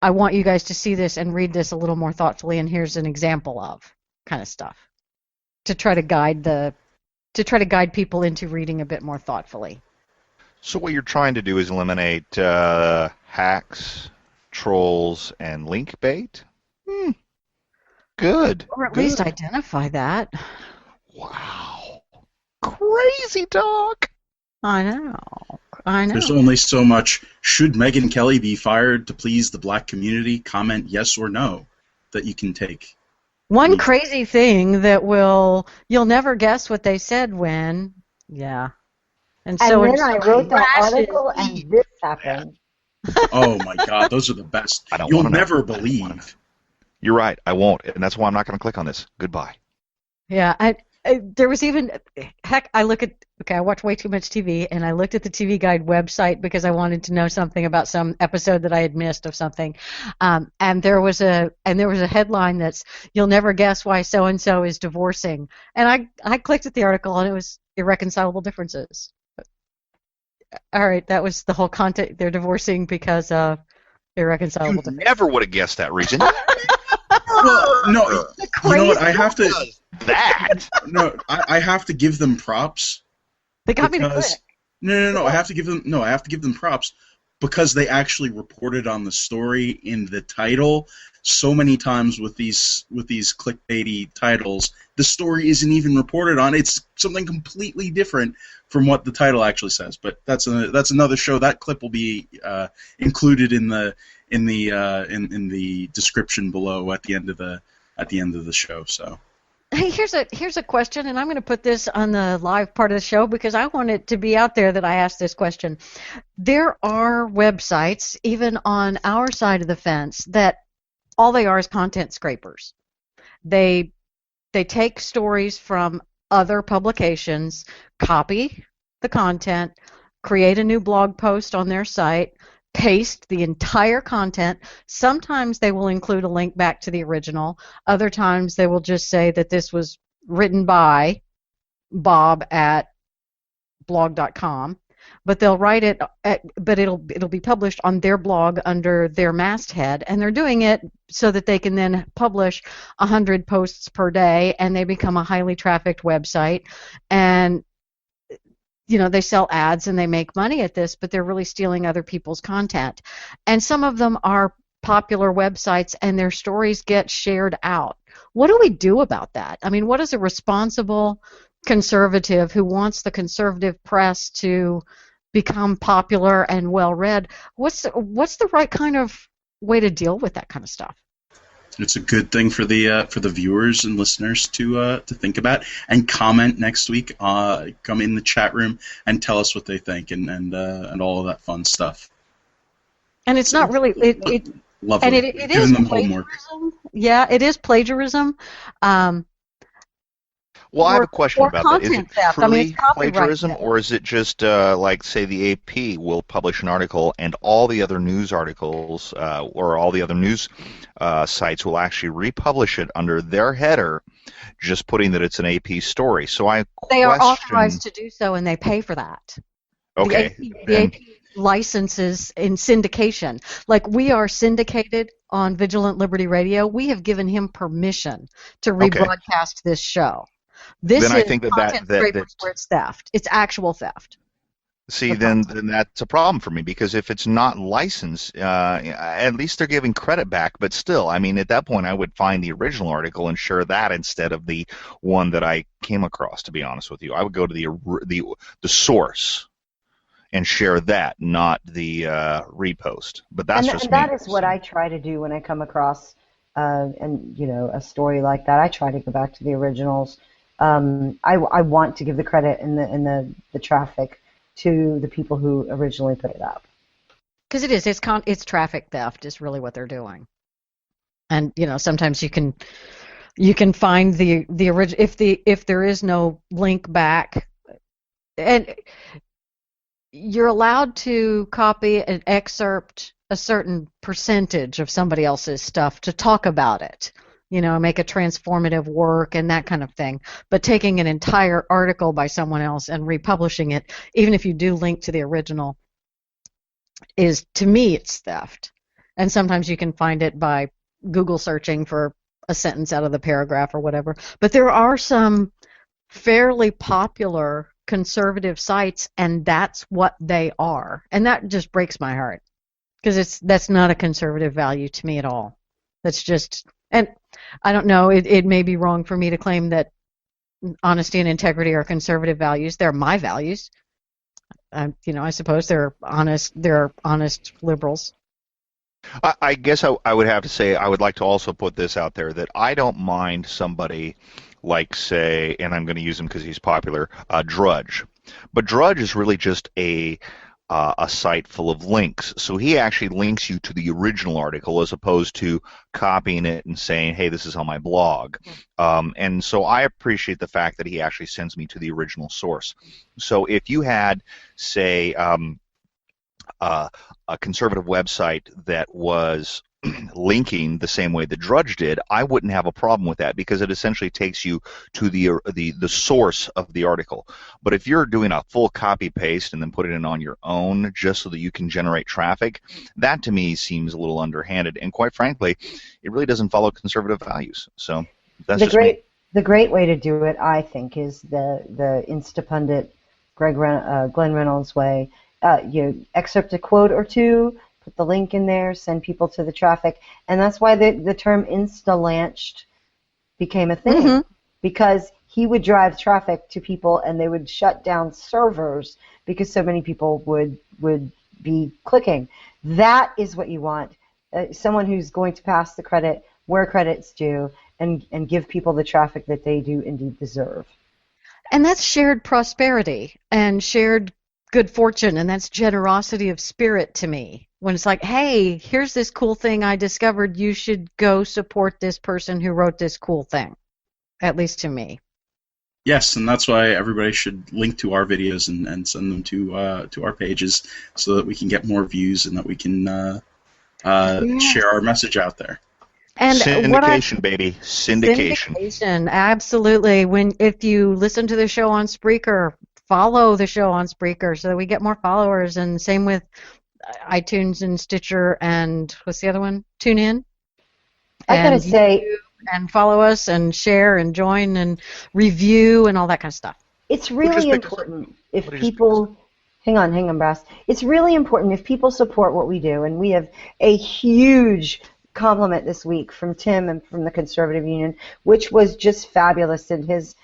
I want you guys to see this and read this a little more thoughtfully, and here's an example of kind of stuff to try to guide people into reading a bit more thoughtfully. So what you're trying to do is eliminate hacks, trolls, and link bait? Good. Or at least identify that. Wow. Crazy talk. I know. There's only so much, should Megyn Kelly be fired to please the black community? Comment yes or no that you can take. One crazy thing that you'll never guess what they said when, yeah. And then I wrote that article and this happened. Oh my God, those are the best. You'll never believe. You're right, I won't, and that's why I'm not going to click on this. Goodbye. Yeah, there was even, heck, I watch way too much TV, and I looked at the TV Guide website because I wanted to know something about some episode that I had missed of something, and there was a headline that's, "You'll never guess why so and so is divorcing," and I clicked at the article and it was irreconcilable differences. All right, that was the whole content. They're divorcing because of irreconcilable differences. Never would have guessed that, reason. Well, no, you know what? I have to. No, I have to give them props. They got me to click. No. I have to give them props because they actually reported on the story in the title. So many times with these clickbaity titles, the story isn't even reported on. It's something completely different from what the title actually says. But that's another show. That clip will be included in the description below at the end of the show. So. Hey, here's a question, and I'm going to put this on the live part of the show because I want it to be out there that I asked this question. There are websites, even on our side of the fence, that all they are is content scrapers. They take stories from other publications, copy the content, create a new blog post on their site, paste the entire content. Sometimes they will include a link back to the original. Other times they will just say that this was written by Bob at blog.com, but they'll write it, but it'll be published on their blog under their masthead, and they're doing it so that they can then publish 100 posts per day, and they become a highly trafficked website, and they sell ads and they make money at this, but they're really stealing other people's content. And some of them are popular websites and their stories get shared out. What do we do about that? I mean, what is a responsible conservative who wants the conservative press to become popular and well-read? What's the right kind of way to deal with that kind of stuff? It's a good thing for the viewers and listeners to think about and comment next week. Come in the chat room and tell us what they think and all of that fun stuff. And it's not really lovely. And it is plagiarism. Yeah, it is plagiarism. Well, I have a question about that. Is it theft. truly plagiarism, or is it just like, say, the AP will publish an article and all the other news articles or all the other news sites will actually republish it under their header, just putting that it's an AP story? So they are authorized to do so, and they pay for that. Okay. The AP licenses in syndication. Like, we are syndicated on Vigilant Liberty Radio. We have given him permission to rebroadcast this show. This is content scrapers where it's theft. It's actual theft. See, then that's a problem for me, because if it's not licensed, at least they're giving credit back. But still, I mean, at that point, I would find the original article and share that instead of the one that I came across. To be honest with you, I would go to the source and share that, not the repost. But that's just me. That is what I try to do when I come across a story like that. I try to go back to the originals. I want to give the credit and the traffic to the people who originally put it up. Because it's traffic theft is really what they're doing. And sometimes you can find the original if there is no link back, and you're allowed to copy and excerpt a certain percentage of somebody else's stuff to talk about it. Make a transformative work and that kind of thing. But taking an entire article by someone else and republishing it, even if you do link to the original, to me, it's theft. And sometimes you can find it by Google searching for a sentence out of the paragraph or whatever. But there are some fairly popular conservative sites, and that's what they are. And that just breaks my heart, because that's not a conservative value to me at all. That's just, and I don't know, it may be wrong for me to claim that honesty and integrity are conservative values. They're my values. I suppose they're honest liberals. I guess I would have to say, I would like to also put this out there, that I don't mind somebody like, say, and I'm going to use him because he's popular, Drudge. But Drudge is really just a site full of links. So he actually links you to the original article as opposed to copying it and saying, hey, this is on my blog. And so I appreciate the fact that he actually sends me to the original source. So if you had, say, a conservative website that was linking the same way the Drudge did, I wouldn't have a problem with that, because it essentially takes you to the source of the article. But if you're doing a full copy paste and then putting it on your own just so that you can generate traffic, that to me seems a little underhanded, and quite frankly, it really doesn't follow conservative values. So that's just me. The great way to do it, I think, is the Instapundit Glenn Reynolds way. You excerpt a quote or two, put the link in there, send people to the traffic, and that's why the term insta-launched became a thing, because he would drive traffic to people and they would shut down servers because so many people would be clicking. That is what you want, someone who's going to pass the credit where credit's due and give people the traffic that they do indeed deserve. And that's shared prosperity and shared good fortune, and that's generosity of spirit to me. When it's like, hey, here's this cool thing I discovered, you should go support this person who wrote this cool thing, at least to me. Yes, and that's why everybody should link to our videos and send them to our pages so that we can get more views and that we can share our message out there. And syndication, baby. Syndication. Absolutely. If you listen to the show on Spreaker, follow the show on Spreaker so that we get more followers, and same with iTunes and Stitcher and what's the other one? TuneIn. I gotta say, and follow us and share and join and review and all that kind of stuff. It's really important if people. Hang on, Brass. It's really important if people support what we do, and we have a huge compliment this week from Tim and from the Conservative Union, which was just fabulous in his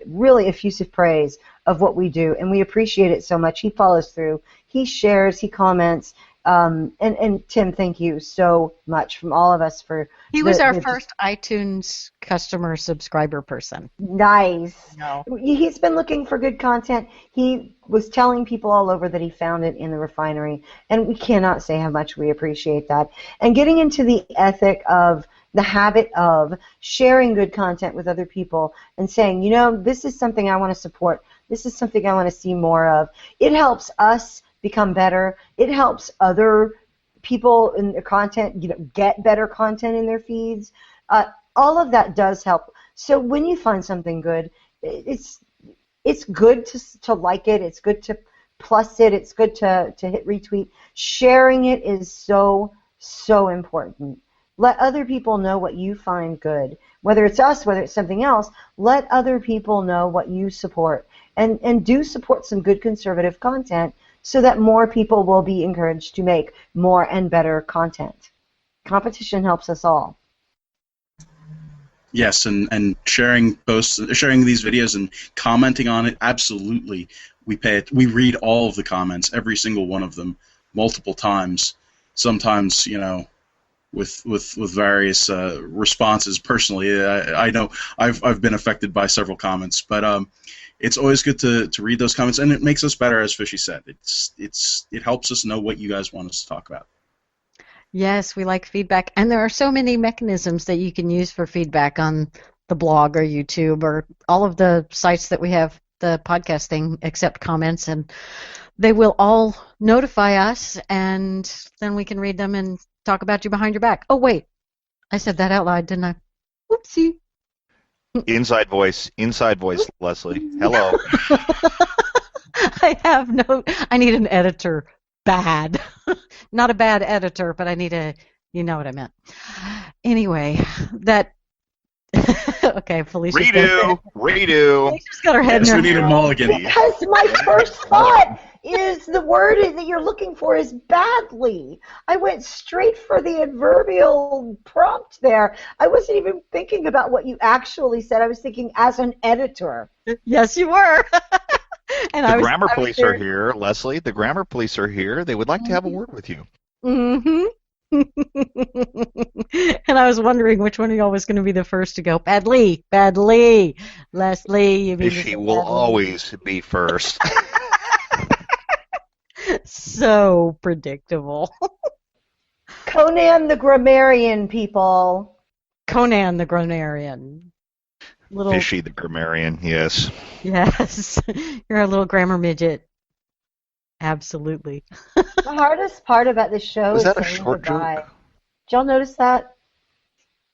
really effusive praise of what we do, and we appreciate it so much. He follows through, he shares, he comments, and Tim, thank you so much from all of us for. He was our first iTunes customer subscriber person. Nice. No. He's been looking for good content. He was telling people all over that he found it in the Refinery, and we cannot say how much we appreciate that. And getting into the ethic of the habit of sharing good content with other people and saying, this is something I want to support. This is something I want to see more of. It helps us become better. It helps other people in their content, get better content in their feeds. All of that does help. So when you find something good, it's good to like it. It's good to plus it. It's good to hit retweet. Sharing it is so important. Let other people know what you find good. Whether it's us, whether it's something else, let other people know what you support. And do support some good conservative content so that more people will be encouraged to make more and better content. Competition helps us all. Yes, and sharing posts, sharing these videos and commenting on it, absolutely. We read all of the comments, every single one of them, multiple times. Sometimes, with various responses. Personally, I know I've been affected by several comments, but it's always good to read those comments, and it makes us better, as Fishy said. It helps us know what you guys want us to talk about. Yes, we like feedback, and there are so many mechanisms that you can use for feedback on the blog or YouTube or all of the sites that we have the podcast thing, accept comments, and they will all notify us, and then we can read them and talk about you behind your back. Oh, wait. I said that out loud, didn't I? Whoopsie. Inside voice, Leslie. Hello. I need an editor bad. Not a bad editor, but I need a, you know what I meant. Anyway, that, okay, Felicia. Redo. Felicia's got her head Yes, in her we need a mulligan. Because my first thought is the word that you're looking for is badly. I went straight for the adverbial prompt there. I wasn't even thinking about what you actually said. I was thinking as an editor. Yes, you were. And The grammar police are here, Leslie. The grammar police are here. They would like to have a word with you. Mm-hmm. And I was wondering which one of y'all was going to be the first to go. Badly. Leslie, you mean She will always be first. So predictable. Conan the Grammarian, people. Conan the Grammarian. Little, Fishy the grammarian, yes. yes. You're a little grammar midget. Absolutely. The hardest part about the show Was is that a saying short goodbye. joke? Did y'all notice that?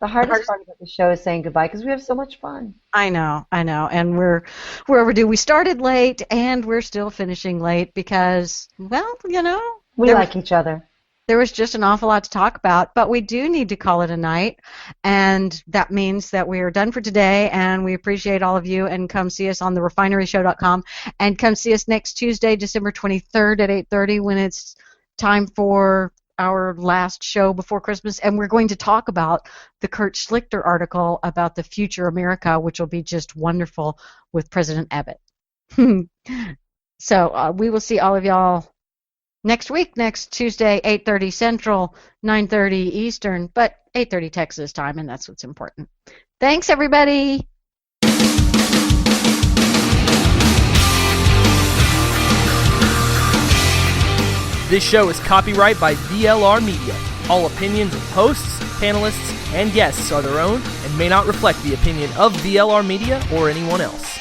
The hardest part about the show is saying goodbye because we have so much fun. I know, and we're overdue. We started late, and we're still finishing late because, well, you know, We like each other. there was just an awful lot to talk about, but we do need to call it a night, and that means that we are done for today, and we appreciate all of you, and come see us on the refineryshow.com, and come see us next Tuesday, December 23rd at 8:30 when it's time for our last show before Christmas, and we're going to talk about the Kurt Schlichter article about the future America, which will be just wonderful with President Abbott. So we will see all of y'all next week, next Tuesday, 8:30 Central, 9:30 Eastern, but 8:30 Texas time, and that's what's important. Thanks, everybody. This show is copyright by VLR Media. All opinions of hosts, panelists, and guests are their own and may not reflect the opinion of VLR Media or anyone else.